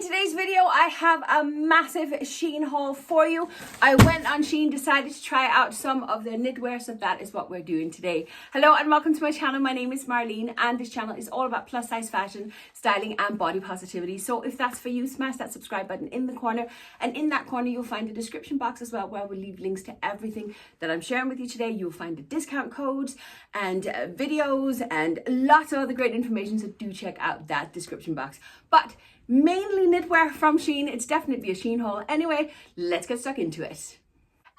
today's video, I have a massive SHEIN haul for you. I went on SHEIN, decided to try out some of their knitwear, so that is what we're doing today. Hello and welcome to my channel. My name is Marleen and this channel is all about plus size fashion, styling and body positivity. So if that's for you, smash that subscribe button in the corner, and in that corner you'll find a description box as well where we'll leave links to everything that I'm sharing with you today. You'll find the discount codes and videos and lots of other great information, so do check out that description box. But mainly knitwear from SHEIN. It's definitely a SHEIN haul. Anyway, let's get stuck into it.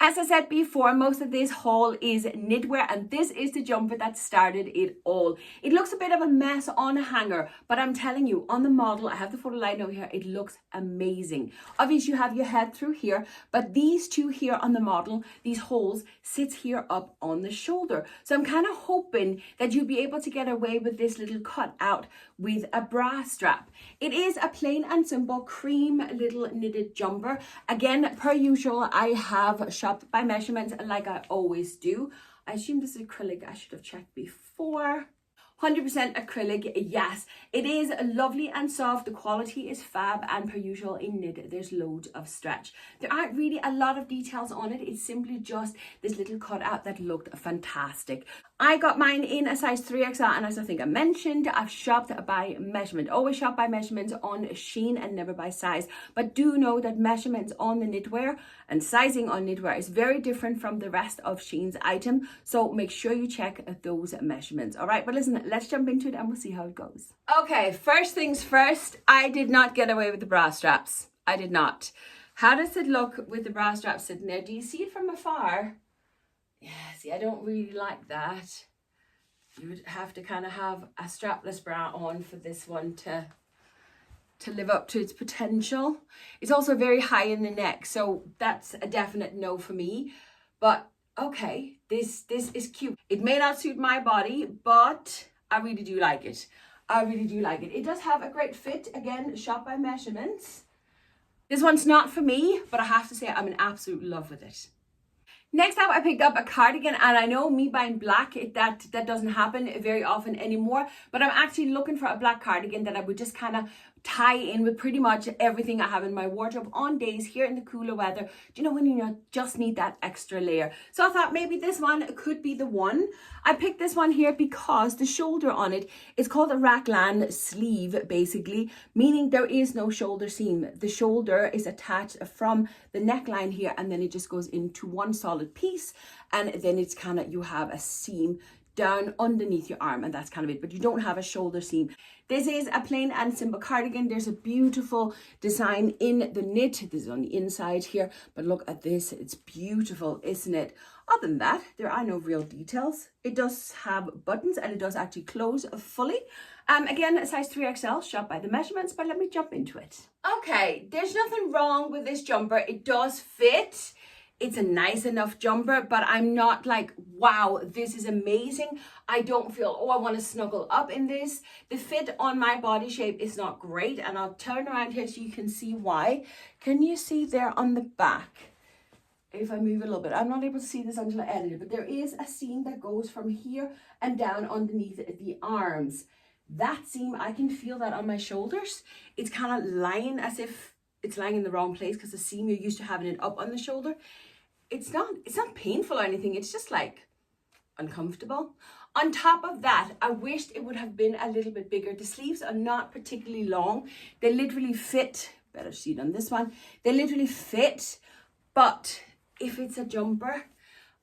As I said before, most of this haul is knitwear, and this is the jumper that started it all. It looks a bit of a mess on a hanger, but I'm telling you, on the model, I have the photo line over here, it looks amazing. Obviously, you have your head through here, but these two here on the model, these holes, sits here up on the shoulder. So I'm kind of hoping that you'll be able to get away with this little cut out with a bra strap. It is a plain and simple cream little knitted jumper. Again, per usual, I have shopped by measurements like I always do. I assume this is acrylic. I should have checked before. 100% acrylic, yes. It is lovely and soft. The quality is fab, and per usual in knit, there's loads of stretch. There aren't really a lot of details on it. It's simply just this little cutout that looked fantastic. I got mine in a size 3XL, and as I think I mentioned, I've shopped by measurement. Always shop by measurements on SHEIN and never by size. But do know that measurements on the knitwear and sizing on knitwear is very different from the rest of SHEIN's item. So make sure you check those measurements. All right, but listen, let's jump into it and we'll see how it goes. Okay, first things first, I did not get away with the bra straps. I did not. How does it look with the bra straps sitting there? Do you see it from afar? Yeah, see, I don't really like that. You would have to kind of have a strapless bra on for this one to live up to its potential. It's also very high in the neck, so that's a definite no for me. But okay, this is cute. It may not suit my body, but I really do like it. I really do like it. It does have a great fit. Again, shop by measurements. This one's not for me, but I have to say I'm in absolute love with it. Next up, I picked up a cardigan, and I know me buying black, that doesn't happen very often anymore, but I'm actually looking for a black cardigan that I would just kind of tie in with pretty much everything I have in my wardrobe on days here in the cooler weather. Do you know when you just need that extra layer? So I thought maybe this one could be the one. I picked this one here because the shoulder on it is called a raglan sleeve, basically, meaning there is no shoulder seam. The shoulder is attached from the neckline here, and then it just goes into one solid piece, and then it's kind of, you have a seam down underneath your arm, and that's kind of it, but you don't have a shoulder seam. This is a plain and simple cardigan. There's a beautiful design in the knit. This is on the inside here, but look at this. It's beautiful, isn't it? Other than that, there are no real details. It does have buttons, and it does actually close fully. Again, a size 3XL, shop by the measurements, but let me jump into it. Okay, there's nothing wrong with this jumper. It does fit. It's a nice enough jumper, but I'm not like, wow, this is amazing. I don't feel, oh, I want to snuggle up in this. The fit on my body shape is not great, and I'll turn around here so you can see why. Can you see there on the back? If I move a little bit, I'm not able to see this until I edit it, but there is a seam that goes from here and down underneath the arms. That seam, I can feel that on my shoulders. It's kind of lying as if it's lying in the wrong place, because the seam, you're used to having it up on the shoulder. It's not painful or anything. It's just like uncomfortable. On top of that, I wished it would have been a little bit bigger. The sleeves are not particularly long. They literally fit. Better see it on this one. They literally fit, but if it's a jumper,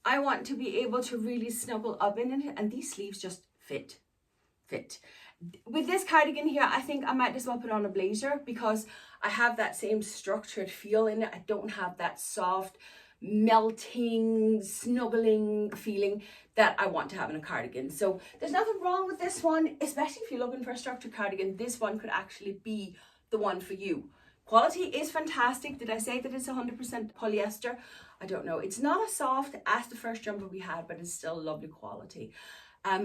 I want to be able to really snuggle up in it, and these sleeves just fit. With this cardigan here, I think I might as well put on a blazer, because I have that same structured feel in it. I don't have that soft, melting, snuggling feeling that I want to have in a cardigan. So there's nothing wrong with this one, especially if you're looking for a structured cardigan. This one could actually be the one for you. Quality is fantastic. Did I say that it's 100% polyester? I don't know. It's not as soft as the first jumper we had, but it's still lovely quality.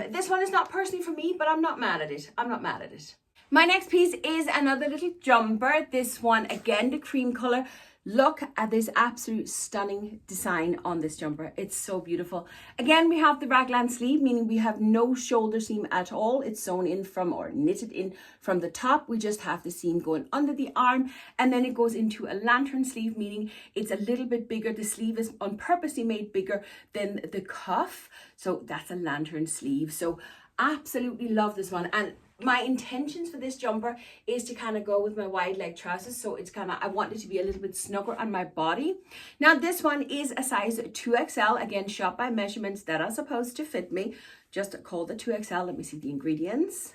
This one is not personally for me, but I'm not mad at it. I'm not mad at it. My next piece is another little jumper. This one, again, the cream color. Look at this absolute stunning design on this jumper. It's so beautiful. Again, we have the raglan sleeve, meaning we have no shoulder seam at all. It's sewn in from or knitted in from the top. We just have the seam going under the arm, and then it goes into a lantern sleeve, meaning it's a little bit bigger. The sleeve is on purposely made bigger than the cuff. So that's a lantern sleeve. So absolutely love this one. And my intentions for this jumper is to kind of go with my wide leg trousers. So it's kind of, I want it to be a little bit snugger on my body. Now this one is a size 2XL. Again, shop by measurements that are supposed to fit me. Just called the 2XL. Let me see the ingredients.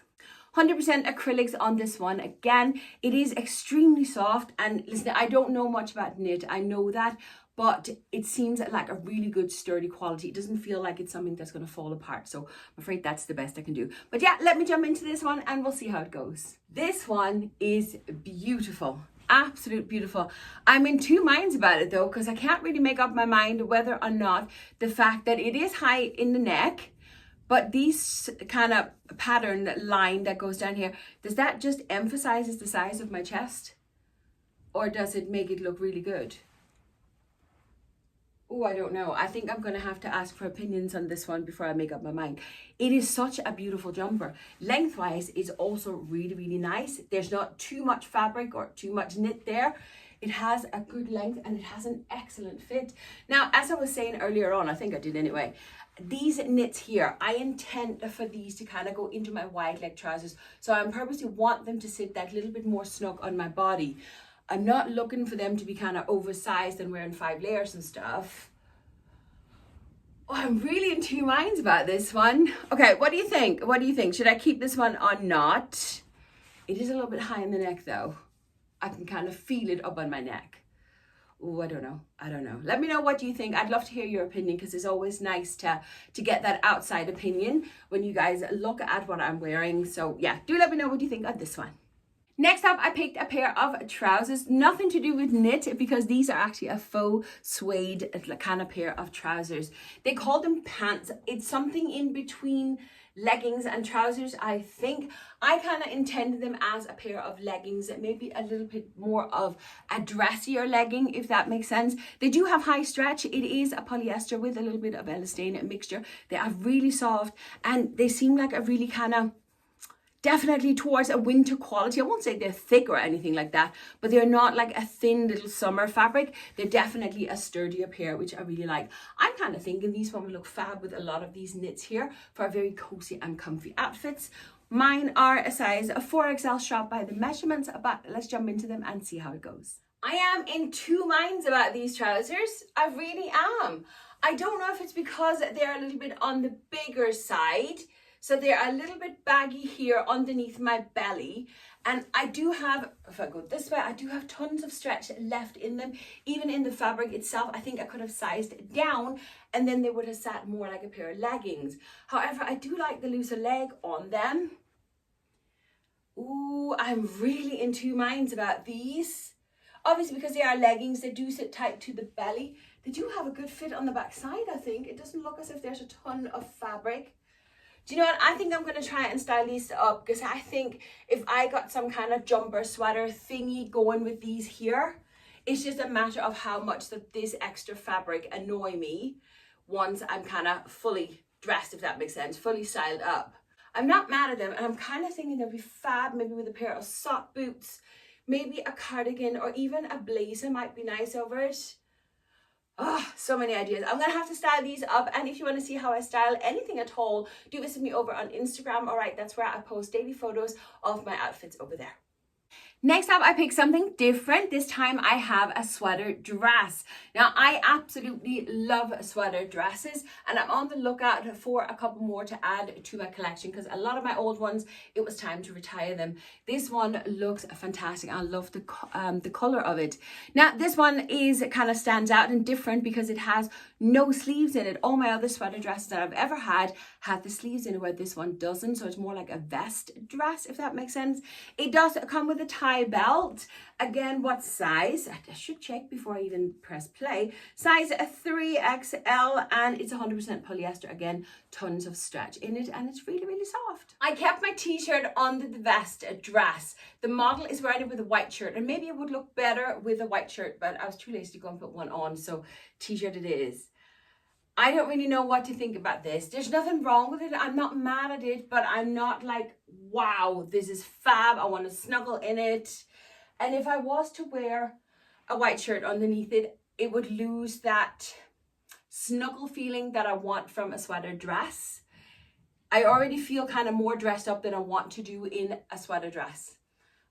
100% acrylics on this one. Again, it is extremely soft. And listen, I don't know much about knit. I know that. But it seems like a really good sturdy quality. It doesn't feel like it's something that's going to fall apart. So I'm afraid that's the best I can do. But yeah, let me jump into this one and we'll see how it goes. This one is beautiful. Absolute beautiful. I'm in two minds about it though, because I can't really make up my mind whether or not the fact that it is high in the neck, but these kind of pattern line that goes down here, does that just emphasizes the size of my chest? Or does it make it look really good? Oh, I don't know. I think I'm going to have to ask for opinions on this one before I make up my mind. It is such a beautiful jumper. Lengthwise, it's also really, really nice. There's not too much fabric or too much knit there. It has a good length and it has an excellent fit. Now, as I was saying earlier on, I think I did anyway, these knits here, I intend for these to kind of go into my wide leg trousers. So I purposely want them to sit that little bit more snug on my body. I'm not looking for them to be kind of oversized and wearing 5 layers and stuff. Oh, I'm really in two minds about this one. Okay, what do you think? What do you think? Should I keep this one or not? It is a little bit high in the neck though. I can kind of feel it up on my neck. Oh, I don't know. I don't know. Let me know what you think. I'd love to hear your opinion because it's always nice to get that outside opinion when you guys look at what I'm wearing. So yeah, do let me know what you think of this one. Next up, I picked a pair of trousers, nothing to do with knit because these are actually a faux suede kind of pair of trousers. They call them pants. It's something in between leggings and trousers, I think. I kind of intended them as a pair of leggings, maybe a little bit more of a dressier legging, if that makes sense. They do have high stretch. It is a polyester with a little bit of elastane mixture. They are really soft and they seem like a really kind of definitely towards a winter quality. I won't say they're thick or anything like that, but they're not like a thin little summer fabric. They're definitely a sturdier pair, which I really like. I'm kind of thinking these one would look fab with a lot of these knits here for very cozy and comfy outfits. Mine are a size 4XL, shop by the measurements, but let's jump into them and see how it goes. I am in two minds about these trousers. I really am. I don't know if it's because they're a little bit on the bigger side. So they're a little bit baggy here underneath my belly. And I do have, if I go this way, I do have tons of stretch left in them. Even in the fabric itself, I think I could have sized it down and then they would have sat more like a pair of leggings. However, I do like the looser leg on them. Ooh, I'm really in two minds about these. Obviously, because they are leggings, they do sit tight to the belly. They do have a good fit on the back side, I think. It doesn't look as if there's a ton of fabric. Do you know what? I think I'm going to try and style these up because I think if I got some kind of jumper sweater thingy going with these here, it's just a matter of how much this extra fabric annoy me once I'm kind of fully dressed, if that makes sense, fully styled up. I'm not mad at them and I'm kind of thinking they'll be fab maybe with a pair of sock boots, maybe a cardigan or even a blazer might be nice over it. Oh, so many ideas. I'm going to have to style these up. And if you want to see how I style anything at all, do visit me over on Instagram. All right, that's where I post daily photos of my outfits over there. Next up, I picked something different. This time I have a sweater dress. Now, I absolutely love sweater dresses and I'm on the lookout for a couple more to add to my collection because a lot of my old ones, it was time to retire them. This one looks fantastic. I love the color of it. Now, this one kind of stands out and different because it has no sleeves in it. All my other sweater dresses that I've ever had the sleeves in it where this one doesn't. So it's more like a vest dress, if that makes sense. It does come with a tie tie belt. Again, what size? I should check before I even press play. Size 3XL, and it's 100% polyester. Again, tons of stretch in it, and it's really, really soft. I kept my t-shirt under the vest dress. The model is wearing it with a white shirt, and maybe it would look better with a white shirt, but I was too lazy to go and put one on, so t-shirt it is. I don't really know what to think about this. There's nothing wrong with it. I'm not mad at it, but I'm not like, wow, this is fab. I want to snuggle in it. And if I was to wear a white shirt underneath it, it would lose that snuggle feeling that I want from a sweater dress. I already feel kind of more dressed up than I want to do in a sweater dress.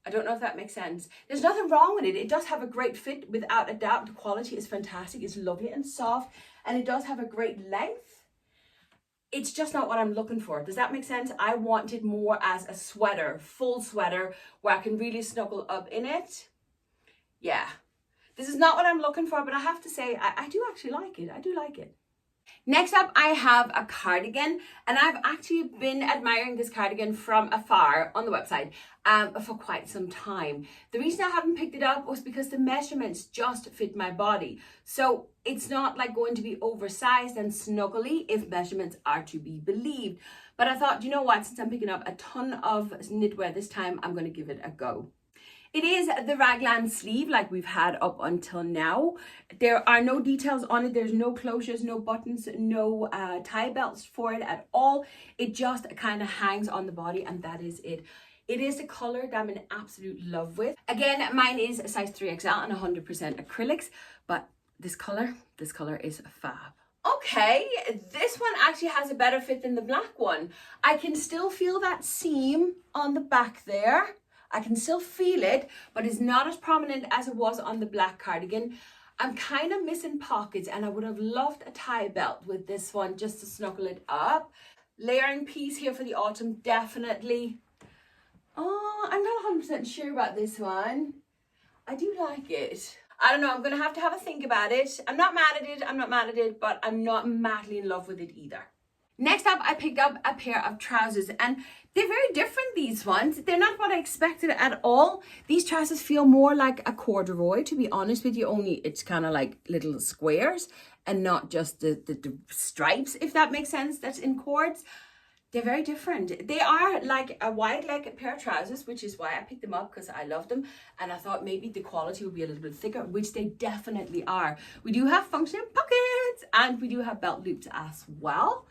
I don't know if that makes sense. There's nothing wrong with it. It does have a great fit, without a doubt. The quality is fantastic. It's lovely and soft, and it does have a great length. It's just not what I'm looking for. Does that make sense? I want it more as a sweater, full sweater, where I can really snuggle up in it. Yeah, this is not what I'm looking for, but I have to say, I do actually like it. I do like it. Next up, I have a cardigan, and I've actually been admiring this cardigan from afar on the website for quite some time. The reason I haven't picked it up was because the measurements just fit my body. So it's not like going to be oversized and snuggly if measurements are to be believed. But I thought, you know what, since I'm picking up a ton of knitwear this time, I'm going to give it a go. It is the raglan sleeve like we've had up until now. There are no details on it. There's no closures, no buttons, no tie belts for it at all. It just kind of hangs on the body, and that is it. It is a color that I'm in absolute love with. Again, mine is a size 3XL and 100% acrylics, but this color is fab. Okay, this one actually has a better fit than the black one. I can still feel that seam on the back there. I can still feel it, but it's not as prominent as it was on the black cardigan. I'm kind of missing pockets, and I would have loved a tie belt with this one just to snuggle it up. Layering piece here for the autumn, definitely. Oh, I'm not 100% sure about this one. I do like it. I don't know, I'm going to have a think about it. I'm not mad at it, but I'm not madly in love with it either. Next up, I picked up a pair of trousers, and they're very different, these ones. They're not what I expected at all. These trousers feel more like a corduroy, to be honest with you, only it's kind of like little squares and not just the stripes, if that makes sense, that's in cords. They're very different. They are like a wide leg pair of trousers, which is why I picked them up, because I love them. And I thought maybe the quality would be a little bit thicker, which they definitely are. We do have functioning pockets, and we do have belt loops as well.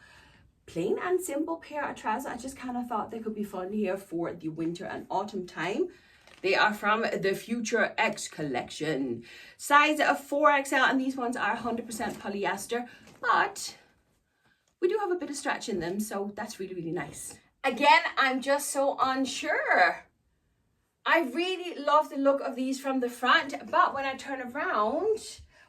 Plain and simple pair of trousers. I just kind of thought they could be fun here for the winter and autumn time. They are from the Future X collection. Size of 4XL, and these ones are 100% polyester, but we do have a bit of stretch in them, so that's really, really nice. Again, I'm just so unsure. I really love the look of these from the front, but when I turn around,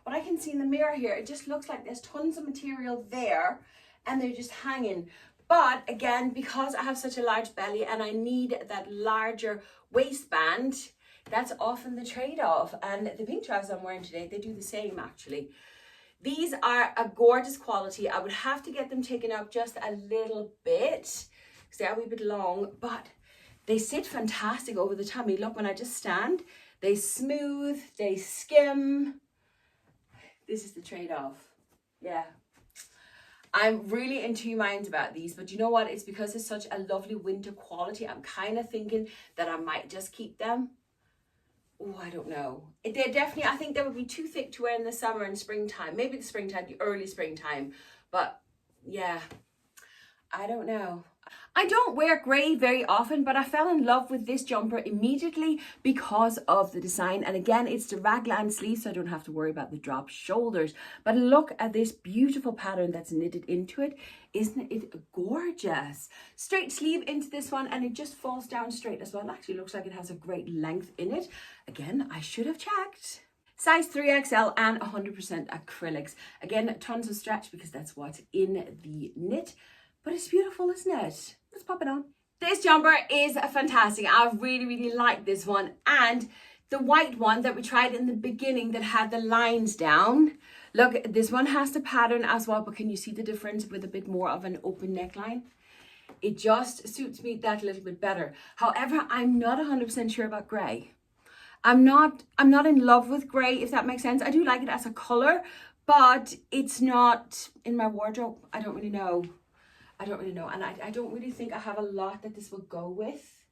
what I can see in the mirror here, it just looks like there's tons of material there, and they're just hanging. But again, because I have such a large belly and I need that larger waistband, that's often the trade-off. And the pink trousers I'm wearing today, they do the same actually. These are a gorgeous quality. I would have to get them taken up just a little bit because they are a wee bit long, but they sit fantastic over the tummy. Look, when I just stand, they smooth, they skim. This is the trade-off. Yeah. I'm really in two minds about these, but you know what? It's because it's such a lovely winter quality. I'm kind of thinking that I might just keep them. Oh, I don't know. They're definitely, I think they would be too thick to wear in the summer and springtime. Maybe the springtime, the early springtime. But yeah, I don't know. I don't wear grey very often, but I fell in love with this jumper immediately because of the design. And again, it's the raglan sleeve, so I don't have to worry about the drop shoulders. But look at this beautiful pattern that's knitted into it. Isn't it gorgeous? Straight sleeve into this one, and it just falls down straight as well. It actually looks like it has a great length in it. Again, I should have checked. Size 3XL and 100% acrylics. Again, tons of stretch because that's what's in the knit. But it's beautiful, isn't it? Let's pop it on. This jumper is fantastic. I really, really like this one. And the white one that we tried in the beginning that had the lines down. Look, this one has the pattern as well, but can you see the difference with a bit more of an open neckline? It just suits me that little bit better. However, I'm not 100% sure about grey. I'm not in love with grey, if that makes sense. I do like it as a color, but it's not in my wardrobe. I don't really know. And I don't really think I have a lot that this will go with.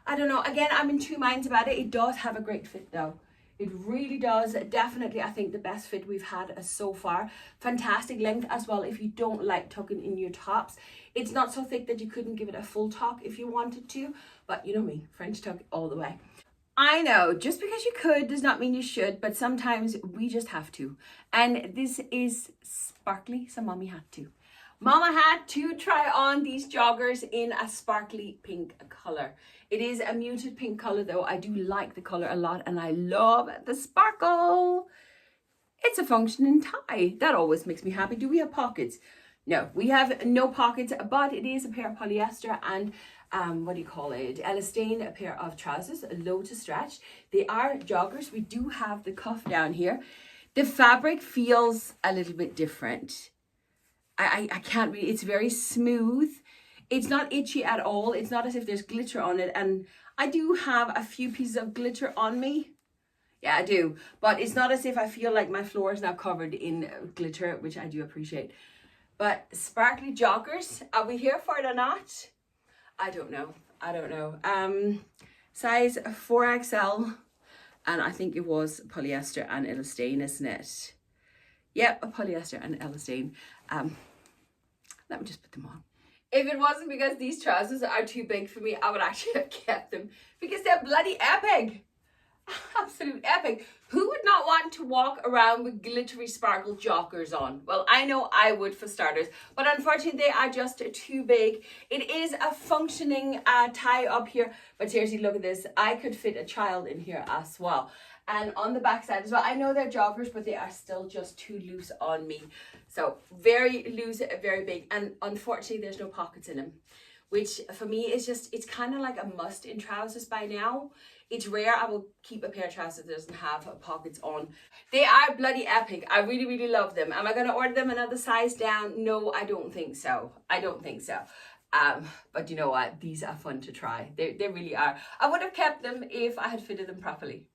I don't know. Again, I'm in two minds about it. It does have a great fit though. It really does. Definitely, I think the best fit we've had so far. Fantastic length as well if you don't like tucking in your tops. It's not so thick that you couldn't give it a full tuck if you wanted to. But you know me, French tuck all the way. I know, just because you could does not mean you should, but sometimes we just have to. And this is sparkly, so mommy had to. Mama had to try on these joggers in a sparkly pink color. It is a muted pink color though. I do like the color a lot and I love the sparkle. It's a functioning tie. That always makes me happy. Do we have pockets? No, we have no pockets, but it is a pair of polyester and what do you call it? Elastane, a pair of trousers, low to stretch. They are joggers. We do have the cuff down here. The fabric feels a little bit different. I can't really, it's very smooth. It's not itchy at all. It's not as if there's glitter on it. And I do have a few pieces of glitter on me. Yeah, I do. But it's not as if I feel like my floor is now covered in glitter, which I do appreciate. But sparkly joggers, are we here for it or not? I don't know. Size 4XL. And I think it was polyester and elastane, isn't it? Yep, a polyester and elastane. Let me just put them on. If it wasn't because these trousers are too big for me, I would actually have kept them because they're bloody epic. Absolute epic. Who would not want to walk around with glittery sparkle joggers on? Well, I know I would for starters, but unfortunately they are just too big. It is a functioning tie up here, but seriously, look at this. I could fit a child in here as well. And on the back side as well, I know they're joggers, but they are still just too loose on me. So very loose, very big. And unfortunately, there's no pockets in them, which for me is just, it's kind of like a must in trousers by now. It's rare I will keep a pair of trousers that doesn't have pockets on. They are bloody epic. I really, really love them. Am I going to order them another size down? No, I don't think so. But you know what? These are fun to try. They really are. I would have kept them if I had fitted them properly.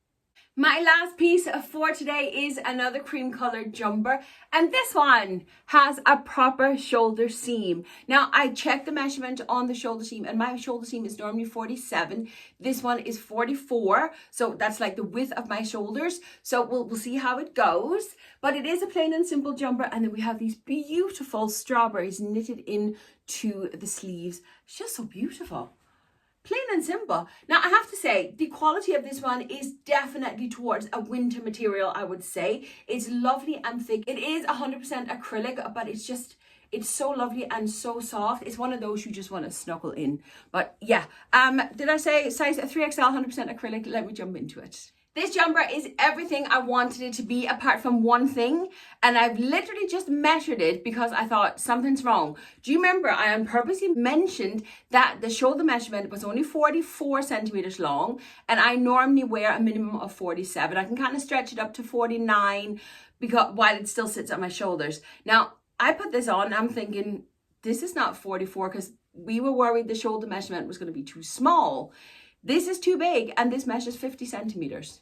My last piece for today is another cream colored jumper, and this one has a proper shoulder seam. Now I checked the measurement on the shoulder seam and my shoulder seam is normally 47. This one is 44, so that's like the width of my shoulders. So we'll see how it goes, but it is a plain and simple jumper, and then we have these beautiful strawberries knitted into the sleeves. It's just so beautiful. Plain and simple. Now, I have to say, the quality of this one is definitely towards a winter material, I would say. It's lovely and thick. It is 100% acrylic, but it's so lovely and so soft. It's one of those you just want to snuggle in. But yeah, did I say size 3XL, 100% acrylic? Let me jump into it. This jumper is everything I wanted it to be apart from one thing, and I've literally just measured it because I thought something's wrong. Do you remember I on purposely mentioned that the shoulder measurement was only 44 centimeters long, and I normally wear a minimum of 47. I can kind of stretch it up to 49 because while it still sits on my shoulders. Now, I put this on, I'm thinking this is not 44 because we were worried the shoulder measurement was going to be too small. This is too big, and this measures 50 centimeters.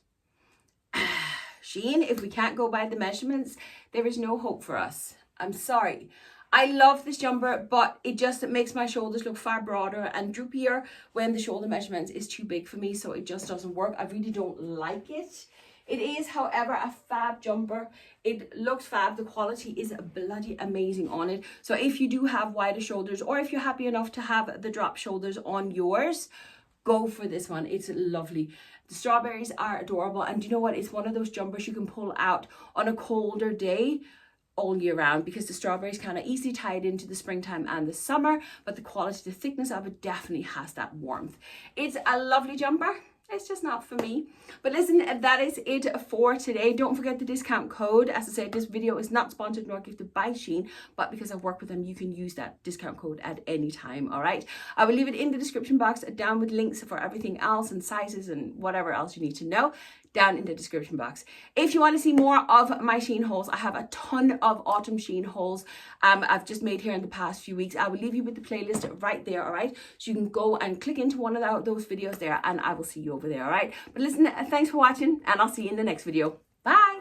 SHEIN, if we can't go by the measurements, there is no hope for us. I'm sorry. I love this jumper, but it makes my shoulders look far broader and droopier when the shoulder measurements is too big for me, so it just doesn't work. I really don't like it. It is, however, a fab jumper. It looks fab. The quality is bloody amazing on it. So if you do have wider shoulders, or if you're happy enough to have the drop shoulders on yours, go for this one. It's lovely. The strawberries are adorable, and you know what? It's one of those jumpers you can pull out on a colder day all year round because the strawberries kind of easily tied into the springtime and the summer, but the quality, the thickness of it definitely has that warmth. It's a lovely jumper. It's just not for me. But listen, that is it for today. Don't forget the discount code. As I said, this video is not sponsored nor gifted by SHEIN, but because I work with them, you can use that discount code at any time. All right. I will leave it in the description box down with links for everything else and sizes and whatever else you need to know. down in the description box. If you want to see more of my Shein hauls, I have a ton of autumn Shein hauls I've just made here in the past few weeks. I will leave you with the playlist right there, all right? So you can go and click into one of those videos there, and I will see you over there, all right? But listen, thanks for watching, and I'll see you in the next video. Bye.